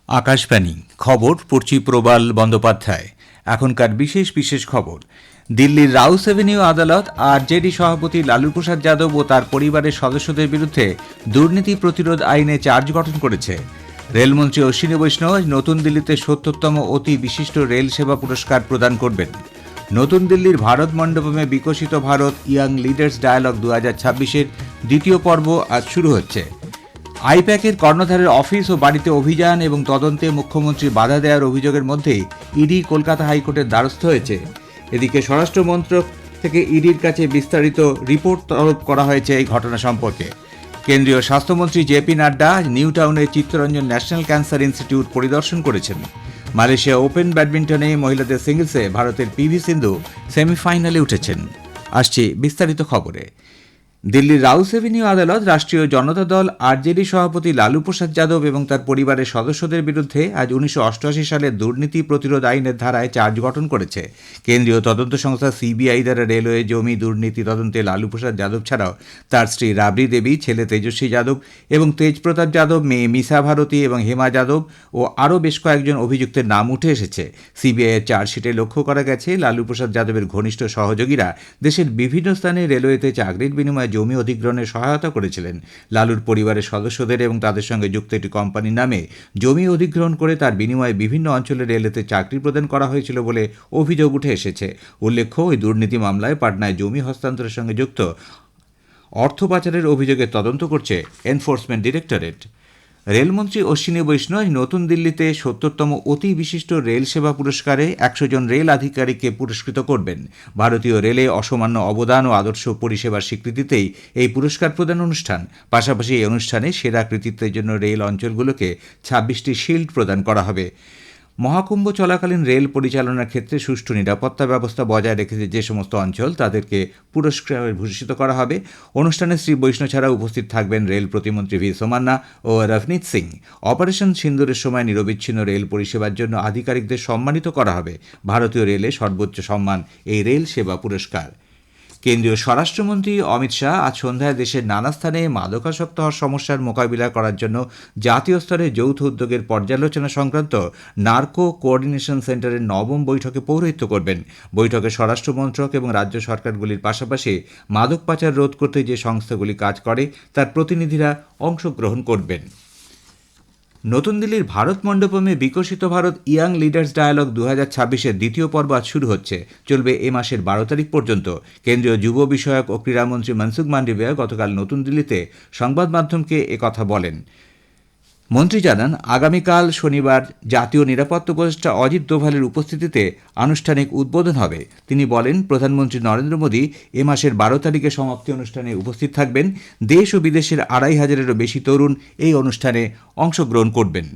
আকাশবাণী খবর পড়ছি প্রবাল বন্দ্যোপাধ্যায়। এখনকার বিশেষ বিশেষ খবর। দিল্লির রাউস এভিনিউ আদালত আরজেডি সভাপতি লালু প্রসাদ যাদব ও তার পরিবারের সদস্যদের বিরুদ্ধে দুর্নীতি প্রতিরোধ আইনে চার্জ গঠন করেছে। রেলমন্ত্রী অশ্বিনী বৈষ্ণব নতুন দিল্লিতে ৭০তম অতি বিশিষ্ট রেল সেবা পুরস্কার প্রদান করবেন। নতুন দিল্লির ভারত মণ্ডপমে বিকশিত ভারত ইয়াং লিডার্স ডায়ালগ ২০২৬-এর দ্বিতীয় পর্ব আজ শুরু হচ্ছে। আইপ্যাকের কর্ণধারের অফিস ও বাড়িতে অভিযান এবং তদন্তে মুখ্যমন্ত্রী বাধা দেওয়ার অভিযোগের মধ্যেই ইডি কলকাতা হাইকোর্টের দ্বারস্থ হয়েছে। এদিকে স্বরাষ্ট্র মন্ত্রক থেকে ইডির কাছে বিস্তারিত রিপোর্ট তলব করা হয়েছে এই ঘটনা সম্পর্কে। কেন্দ্রীয় স্বাস্থ্যমন্ত্রী জেপি নাড্ডা নিউ টাউনের চিত্তরঞ্জন ন্যাশনাল ক্যান্সার ইনস্টিটিউট পরিদর্শন করেছেন। মালয়েশিয়া ওপেন ব্যাডমিন্টনে মহিলাদের সিঙ্গলসে ভারতের পিভি সিন্ধু সেমিফাইনালে উঠেছেন। আসছে বিস্তারিত খবরে। দিল্লির রাউস এভিনিউ আদালত রাষ্ট্রীয় জনতা দল আরজেডি সভাপতি লালু প্রসাদ যাদব এবং তার পরিবারের সদস্যদের বিরুদ্ধে আজ ১৯৮৮ সালের দুর্নীতি প্রতিরোধ আইনের ধারায় চার্জ গঠন করেছে। কেন্দ্রীয় তদন্ত সংস্থা সিবিআই দ্বারা রেলওয়ে জমি দুর্নীতি তদন্তে লালু প্রসাদ যাদব ছাড়াও তার স্ত্রী রাবড়ি দেবী, ছেলে তেজস্বী যাদব এবং তেজপ্রতাপ যাদব, মেয়ে মিসা ভারতী এবং হেমা যাদব ও আরও বেশ কয়েকজন অভিযুক্তের নাম উঠে এসেছে। সিবিআইয়ের চার্জশিটে লক্ষ্য করা গেছে, লালু প্রসাদ যাদবের ঘনিষ্ঠ সহযোগীরা দেশের বিভিন্ন স্থানে রেলওয়েতে চাকরির বিনিময়ে জমি অধিগ্রহণে সহায়তা করেছিলেন। লালুর পরিবারের সদস্যদের এবং তাদের সঙ্গে যুক্ত একটি কোম্পানির নামে জমি অধিগ্রহণ করে তার বিনিময়ে বিভিন্ন অঞ্চলে রেলওয়েতে চাকরি প্রদান করা হয়েছিল বলে অভিযোগ উঠে এসেছে। উল্লেখ্য, ওই দুর্নীতি মামলায় পাটনায় জমি হস্তান্তরের সঙ্গে যুক্ত অর্থ পাচারের অভিযোগে তদন্ত করছে এনফোর্সমেন্ট ডিরেক্টরেট। রেলমন্ত্রী অশ্বিনী বৈষ্ণব নতুন দিল্লিতে ৭০তম অতি বিশিষ্ট রেল সেবা পুরস্কারে ১০০ জন রেল আধিকারিককে পুরস্কৃত করবেন। ভারতীয় রেলে অসামান্য অবদান ও আদর্শ পরিষেবার স্বীকৃতিতেই এই পুরস্কার প্রদান অনুষ্ঠান। পাশাপাশি এই অনুষ্ঠানে সেরা কৃতিত্বের জন্য রেল অঞ্চলগুলোকে ২৬টি শিল্ড প্রদান করা হবে। মহাকুম্ভ চলাকালীন রেল পরিচালনার ক্ষেত্রে সুষ্ঠু নিরাপত্তা ব্যবস্থা বজায় রেখেছে যে সমস্ত অঞ্চল, তাদেরকে পুরস্কারে ভূষিত করা হবে। অনুষ্ঠানে শ্রী বৈষ্ণব ছাড়া উপস্থিত থাকবেন রেল প্রতিমন্ত্রী ভি সোমান্না ও রভনীত সিং। অপারেশন সিন্দুরের সময় নিরবিচ্ছিন্ন রেল পরিষেবার জন্য আধিকারিকদের সম্মানিত করা হবে। ভারতীয় রেলে সর্বোচ্চ সম্মান এই রেল সেবা পুরস্কার। কেন্দ্রীয় স্বরাষ্ট্রমন্ত্রী অমিত শাহ আজ সন্ধ্যায় দেশের নানা স্থানে মাদকাসক্ত হওয়ার সমস্যার মোকাবিলা করার জন্য জাতীয় স্তরে যৌথ উদ্যোগের পর্যালোচনা সংক্রান্ত নার্কো কোঅর্ডিনেশন সেন্টারের ৯ম বৈঠকে পৌরোহিত্য করবেন। বৈঠকে স্বরাষ্ট্র মন্ত্রক এবং রাজ্য সরকারগুলির পাশাপাশি মাদক পাচার রোধ করতে যে সংস্থাগুলি কাজ করে তার প্রতিনিধিরা অংশগ্রহণ করবেন। নতুন দিল্লির ভারত মণ্ডপমে বিকশিত ভারত ইয়াং লিডার্স ডায়ালগ ২০২৬-এর দ্বিতীয় পর্ব আজ শুরু হচ্ছে, চলবে এ মাসের ১২ তারিখ পর্যন্ত। কেন্দ্রীয় যুব বিষয়ক ও ক্রীড়ামন্ত্রী মনসুখ মান্ডভিয়া গতকাল নতুন দিল্লিতে সংবাদ মাধ্যমকে একথা বলেন। মন্ত্রী জানান, আগামীকাল শনিবার জাতীয় নিরাপত্তা উপদেষ্টা অজিত দোভালের উপস্থিতিতে আনুষ্ঠানিক উদ্বোধন হবে। তিনি বলেন, প্রধানমন্ত্রী নরেন্দ্র মোদী এ মাসের ১২ তারিখে সমাপ্তি অনুষ্ঠানে উপস্থিত থাকবেন। দেশ ও বিদেশের ২৫০০-এরও বেশি তরুণ এই অনুষ্ঠানে অংশগ্রহণ করবেন।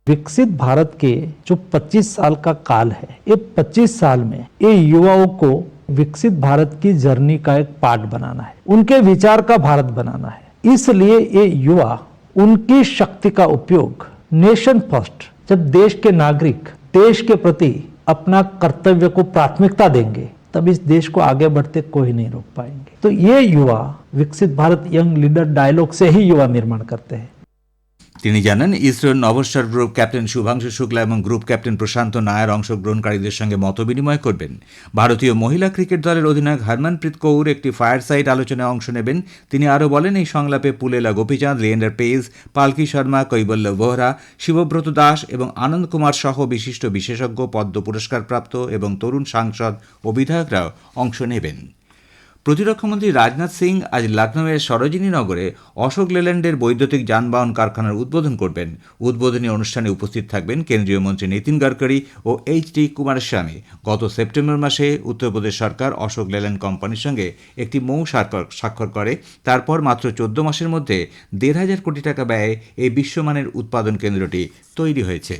विकसित भारत के जो 25 साल का काल है, ये 25 साल में ये युवाओं को विकसित भारत की जर्नी का एक पार्ट बनाना है, उनके विचार का भारत बनाना है। इसलिए ये युवा उनकी शक्ति का उपयोग नेशन फर्स्ट, जब देश के नागरिक देश के प्रति अपना कर्तव्य को प्राथमिकता देंगे तब इस देश को आगे बढ़ते कोई नहीं रोक पाएंगे। तो ये युवा विकसित भारत यंग लीडर डायलॉग से ही युवा निर्माण करते हैं। তিনি জানান, ইসরোর নভস্বর গ্রুপ ক্যাপ্টেন শুভাংশু শুক্লা এবং গ্রুপ ক্যাপ্টেন প্রশান্ত নায়ার অংশগ্রহণকারীদের সঙ্গে মত বিনিময় করবেন। ভারতীয় মহিলা ক্রিকেট দলের অধিনায়ক হরমনপ্রীত কৌর একটি ফায়ার সাইড আলোচনায় অংশ নেবেন। তিনি আরও বলেন, এই সংলাপে পুলেলা গোপীচাঁদ, লিয়েন্ডার পেজ, পালকি শর্মা, কৈবল্য বোহরা, শিবব্রত দাস এবং আনন্দ কুমার সহ বিশিষ্ট বিশেষজ্ঞ, পদ্ম পুরস্কারপ্রাপ্ত এবং তরুণ সাংসদ ও বিধায়করাও অংশ নেবেন। প্রতিরক্ষামন্ত্রী রাজনাথ সিং আজ লখনৌয়ের সরোজিনী নগরে অশোক লেল্যান্ডের বৈদ্যুতিক যানবাহন কারখানার উদ্বোধন করবেন। উদ্বোধনী অনুষ্ঠানে উপস্থিত থাকবেন কেন্দ্রীয় মন্ত্রী নীতিন গডকরি ও এইচ.ডি. কুমারস্বামী। গত সেপ্টেম্বর মাসে উত্তরপ্রদেশ সরকার অশোক লেল্যান্ড কোম্পানির সঙ্গে একটি মৌ স্বাক্ষর করে। তারপর মাত্র ১৪ মাসের মধ্যে ১,৫০০ কোটি টাকা ব্যয়ে এই বিশ্বমানের উৎপাদন কেন্দ্রটি তৈরি হয়েছে।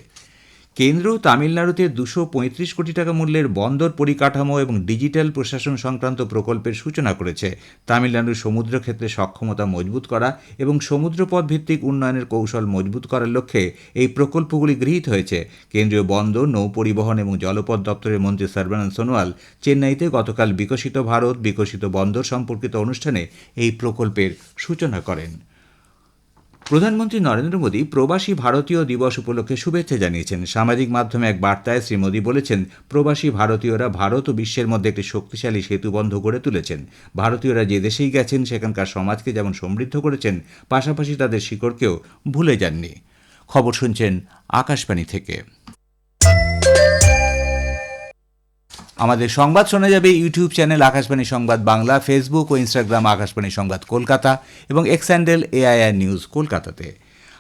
কেন্দ্র তামিলনাড়ুতে ২৩৫ কোটি টাকা মূল্যের বন্দর পরিকাঠামো এবং ডিজিটাল প্রশাসন সংক্রান্ত প্রকল্পের সূচনা করেছে। তামিলনাড়ুর সমুদ্র ক্ষেত্রে সক্ষমতা মজবুত করা এবং সমুদ্রপথ ভিত্তিক উন্নয়নের কৌশল মজবুত করার লক্ষ্যে এই প্রকল্পগুলি গৃহীত হয়েছে। কেন্দ্রীয় বন্দর, নৌ পরিবহন এবং জলপথ দপ্তরের মন্ত্রী সর্বানন্দ সোনোয়াল চেন্নাইতে গতকাল বিকশিত ভারত বিকশিত বন্দর সম্পর্কিত অনুষ্ঠানে এই প্রকল্পের সূচনা করেন। প্রধানমন্ত্রী নরেন্দ্র মোদী প্রবাসী ভারতীয় দিবস উপলক্ষে শুভেচ্ছা জানিয়েছেন। সামাজিক মাধ্যমে এক বার্তায় শ্রী মোদী বলেছেন, প্রবাসী ভারতীয়রা ভারত ও বিশ্বের মধ্যে একটি শক্তিশালী সেতুবন্ধ গড়ে তুলেছেন। ভারতীয়রা যে দেশেই গেছেন সেখানকার সমাজকে যেমন সমৃদ্ধ করেছেন, পাশাপাশি তাদের শিকড়কেও ভুলে যাননি। খবর শুনছেন আকাশবাণী থেকে। আমাদের সংবাদ শোনা যাবে ইউটিউব চ্যানেল আকাশবাণী সংবাদ বাংলা, ফেসবুক ও ইনস্টাগ্রাম আকাশবাণী সংবাদ কলকাতা এবং এক্স হ্যান্ডেল AIR নিউজ কলকাতাতে।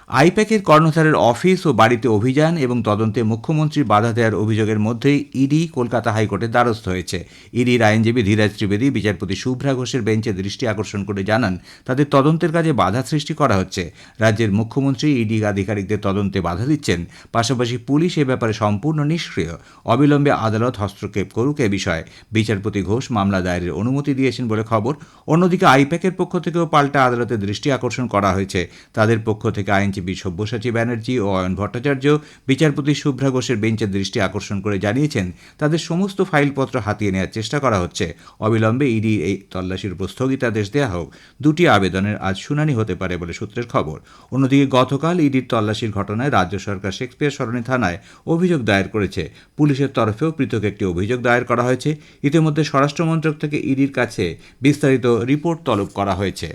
আইপ্যাকের কর্ণধারের অফিস ও বাড়িতে অভিযান এবং তদন্তে মুখ্যমন্ত্রীর বাধা দেওয়ার অভিযোগের মধ্যেই ইডি কলকাতা হাইকোর্টের দ্বারস্থ হয়েছে। ইডির আইনজীবী ধীরাজ ত্রিবেদী বিচারপতি শুভ্রা ঘোষের বেঞ্চে দৃষ্টি আকর্ষণ করে জানান, তাদের তদন্তের কাজে বাধা সৃষ্টি করা হচ্ছে। রাজ্যের মুখ্যমন্ত্রী ইডি আধিকারিকদের তদন্তে বাধা দিচ্ছেন, পাশাপাশি পুলিশ এ ব্যাপারে সম্পূর্ণ নিষ্ক্রিয়। অবিলম্বে আদালত হস্তক্ষেপ করুক এ বিষয়ে বিচারপতি ঘোষ মামলা দায়েরের অনুমতি দিয়েছেন বলে খবর। অন্যদিকে আইপ্যাকের পক্ষ থেকেও পাল্টা আদালতের দৃষ্টি আকর্ষণ করা হয়েছে। তাদের পক্ষ থেকে আইনজীবী সব্যসাচী ব্যানার্জি ও অয়ন ভট্টাচার্য বিচারপতি শুভ্রা ঘোষের বেঞ্চের দৃষ্টি আকর্ষণ করে জানিয়েছেন, তাদের সমস্ত ফাইলপত্র হাতিয়ে নেওয়ার চেষ্টা করা হচ্ছে। অবিলম্বে ইডি এই তল্লাশির উপর স্থগিতাদেশ দেওয়া হোক। দুটি আবেদনের আজ শুনানি হতে পারে বলে সূত্রের খবর। অন্যদিকে গতকাল ইডির তল্লাশির ঘটনায় রাজ্য সরকার শেক্সপিয়ার সরণি থানায় অভিযোগ দায়ের করেছে। পুলিশের তরফেও পৃথক একটি অভিযোগ দায়ের করা হয়েছে। ইতিমধ্যে স্বরাষ্ট্রমন্ত্রক থেকে ইডির কাছে বিস্তারিত রিপোর্ট তলব করা হয়েছে।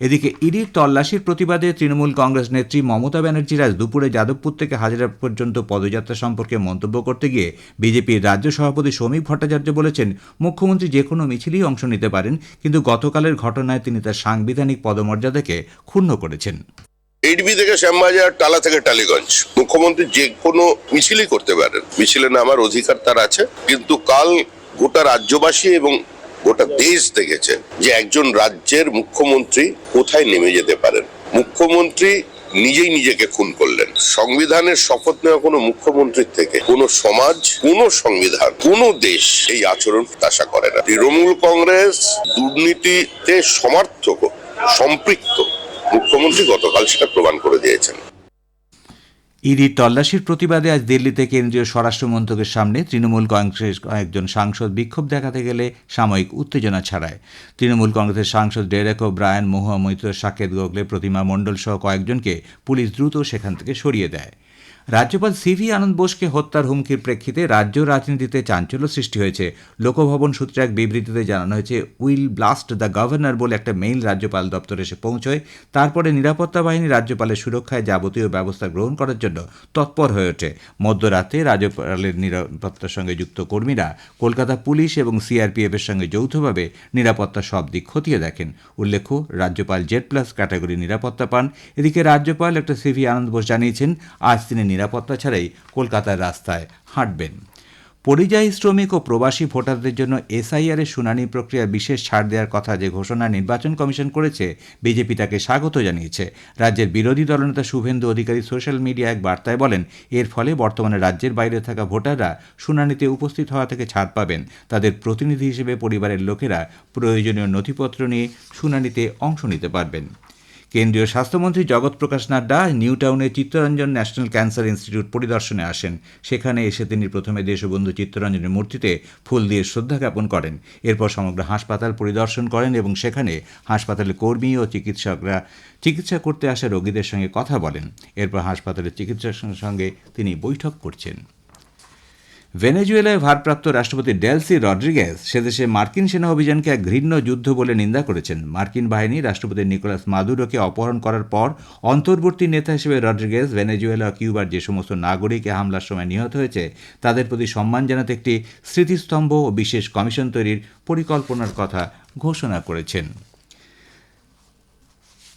এদিকে ইডির তল্লাশির প্রতিবাদে তৃণমূল কংগ্রেস নেত্রী মমতা ব্যানার্জি আজ দুপুরে যাদবপুর থেকে হাজিরা পর্যন্ত পদযাত্রা সম্পর্কে মন্তব্য করতে গিয়ে বিজেপির রাজ্য সভাপতি শ্রমিক ভট্টাচার্য বলেছেন, মুখ্যমন্ত্রী যে কোনো মিছিলেই অংশ নিতে পারেন, কিন্তু গতকালের ঘটনায় তিনি তার সাংবিধানিক পদমর্যাদাকে ক্ষুণ্ণ করেছেন। এইডবি থেকে শ্যামবাজার, টালা থেকে টালিগঞ্জ, মুখ্যমন্ত্রী যে কোনো মিছিলই করতে পারেন। মিছিলে নামার অধিকার তার আছে, কিন্তু কাল গোটা রাজ্যবাসী এবং গোটা দেশ দেখেছে যে একজন রাজ্যের মুখ্যমন্ত্রী কোথায় নেমে যেতে পারেন। মুখ্যমন্ত্রী নিজেই নিজেকে খুন করলেন। সংবিধানের শপথ নেওয়া কোনো মুখ্যমন্ত্রীর থেকে কোনো সমাজ, কোনো সংবিধান, কোনো দেশ এই আচরণ প্রত্যাশা করে না। তৃণমূল কংগ্রেস দুর্নীতিতে সমর্থক, সম্পৃক্ত। মুখ্যমন্ত্রী গতকাল সেটা প্রমাণ করে দিয়েছেন। ইডির তল্লাশির প্রতিবাদে আজ দিল্লিতে কেন্দ্রীয় স্বরাষ্ট্র মন্ত্রকের সামনে তৃণমূল কংগ্রেসের কয়েকজন সাংসদ বিক্ষোভ দেখাতে গেলে সাময়িক উত্তেজনা ছড়ায়। তৃণমূল কংগ্রেসের সাংসদ ডেরেক ওব্রায়ান, মহুয়া মৈত্র, সাকেত গোখলে, প্রতিমা মণ্ডল সহ কয়েকজনকে পুলিশ দ্রুত সেখান থেকে সরিয়ে দেয়। রাজ্যপাল সিভি আনন্দ বোসকে হত্যার হুমকির প্রেক্ষিতে রাজ্য রাজনীতিতে চাঞ্চল্য সৃষ্টি হয়েছে। লোকভবন সূত্রে এক বিবৃতিতে জানানো হয়েছে, উইল ব্লাস্ট দ্য গভর্নর বলে একটা মেইল রাজ্যপাল দপ্তরে এসে পৌঁছয়। তারপরে নিরাপত্তা বাহিনী রাজ্যপালের সুরক্ষায় যাবতীয় ব্যবস্থা গ্রহণ করার জন্য তৎপর হয়ে ওঠে। মধ্যরাতে রাজ্যপালের নিরাপত্তার সঙ্গে যুক্ত কর্মীরা কলকাতা পুলিশ এবং সিআরপিএফের সঙ্গে যৌথভাবে নিরাপত্তার সব দিক খতিয়ে দেখেন। উল্লেখ্য, রাজ্যপাল Z+ ক্যাটাগরি নিরাপত্তা পান। এদিকে রাজ্যপাল একটা সিভি আনন্দ বোস জানিয়েছেন, আজ তিনি নিরাপত্তা ছাড়াই কলকাতার রাস্তায় হাঁটবেন। পরিযায়ী শ্রমিক ও প্রবাসী ভোটারদের জন্য SIR এর শুনানি প্রক্রিয়া বিশেষ ছাড় দেওয়ার কথা যে ঘোষণা নির্বাচন কমিশন করেছে, বিজেপি তাকে স্বাগত জানিয়েছে। রাজ্যের বিরোধী দলনেতা শুভেন্দু অধিকারী সোশ্যাল মিডিয়া এক বার্তায় বলেন, এর ফলে বর্তমানে রাজ্যের বাইরে থাকা ভোটাররা শুনানিতে উপস্থিত হওয়া থেকে ছাড় পাবেন। তাদের প্রতিনিধি হিসেবে পরিবারের লোকেরা প্রয়োজনীয় নথিপত্র নিয়ে শুনানিতে অংশ নিতে পারবেন। কেন্দ্রীয় স্বাস্থ্যমন্ত্রী জগৎ প্রকাশ নাড্ডা নিউটাউনে চিত্তরঞ্জন ন্যাশনাল ক্যান্সার ইনস্টিটিউট পরিদর্শনে আসেন। সেখানে এসে তিনি প্রথমে দেশবন্ধু চিত্তরঞ্জনের মূর্তিতে ফুল দিয়ে শ্রদ্ধা জ্ঞাপন করেন। এরপর সমগ্র হাসপাতাল পরিদর্শন করেন এবং সেখানে হাসপাতালের কর্মী ও চিকিৎসকরা চিকিৎসা করতে আসা রোগীদের সঙ্গে কথা বলেন। এরপর হাসপাতালের চিকিৎসকের সঙ্গে তিনি বৈঠক করছেন। ভেনেজুয়েলায় ভারপ্রাপ্ত রাষ্ট্রপতি ডেলসি রড্রিগেজ সেদেশে মার্কিন সেনা অভিযানকে এক ঘৃণ্য যুদ্ধ বলে নিন্দা করেছেন। মার্কিন বাহিনী রাষ্ট্রপতি নিকোলাস মাদুরোকে অপহরণ করার পর অন্তর্বর্তী নেতা হিসেবে রড্রিগেজ ভেনেজুয়েলা ও কিউবার যে সমস্ত নাগরিক হামলার সময় নিহত হয়েছে তাদের প্রতি সম্মান জানাতে একটি স্মৃতিস্তম্ভ ও বিশেষ কমিশন তৈরির পরিকল্পনার কথা ঘোষণা করেছেন।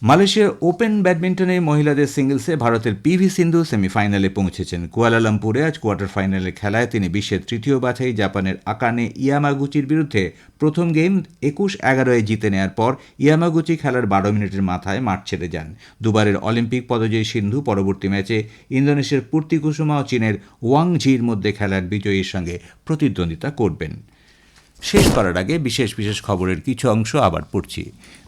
মালয়েশিয়ার ওপেন ব্যাডমিন্টনে মহিলাদের সিঙ্গলসে ভারতের PV সিন্ধু সেমিফাইনালে পৌঁছেছেন। কুয়ালালামপুরে আজ কোয়ার্টার ফাইনালের খেলায় তিনি বিশ্বের তৃতীয় বাছাই জাপানের আকানে ইয়ামাগুচির বিরুদ্ধে প্রথম গেম 21-11 জিতে নেওয়ার পর ইয়ামাগুচি খেলার 12 মিনিটের মাথায় মাঠ ছেড়ে যান। দুবারের অলিম্পিক পদজয়ী সিন্ধু পরবর্তী ম্যাচে ইন্দোনেশিয়ার পূর্তি কুসুমা ও চীনের ওয়াং ঝির মধ্যে খেলার বিজয়ীর সঙ্গে প্রতিদ্বন্দ্বিতা করবেন। শেষ করার আগে বিশেষ বিশেষ খবরের কিছু অংশ আবার পড়ছি।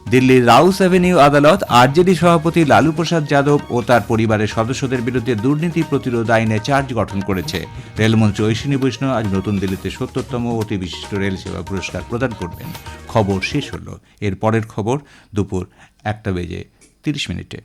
দিল্লির রাউস অ্যাভিনিউ আদালত আরজেডি সভাপতি লালু প্রসাদ যাদব ও তার পরিবারের সদস্যদের বিরুদ্ধে দুর্নীতি প্রতিরোধ আইনে চার্জ গঠন করেছে। রেলমন্ত্রী ঐশিনী বৈষ্ণব আজ নতুন দিল্লিতে 70তম অতি বিশিষ্ট রেল সেবা পুরস্কার প্রদান করবেন। খবর শেষ হল। এর পরের খবর দুপুর 1:30 মিনিটে।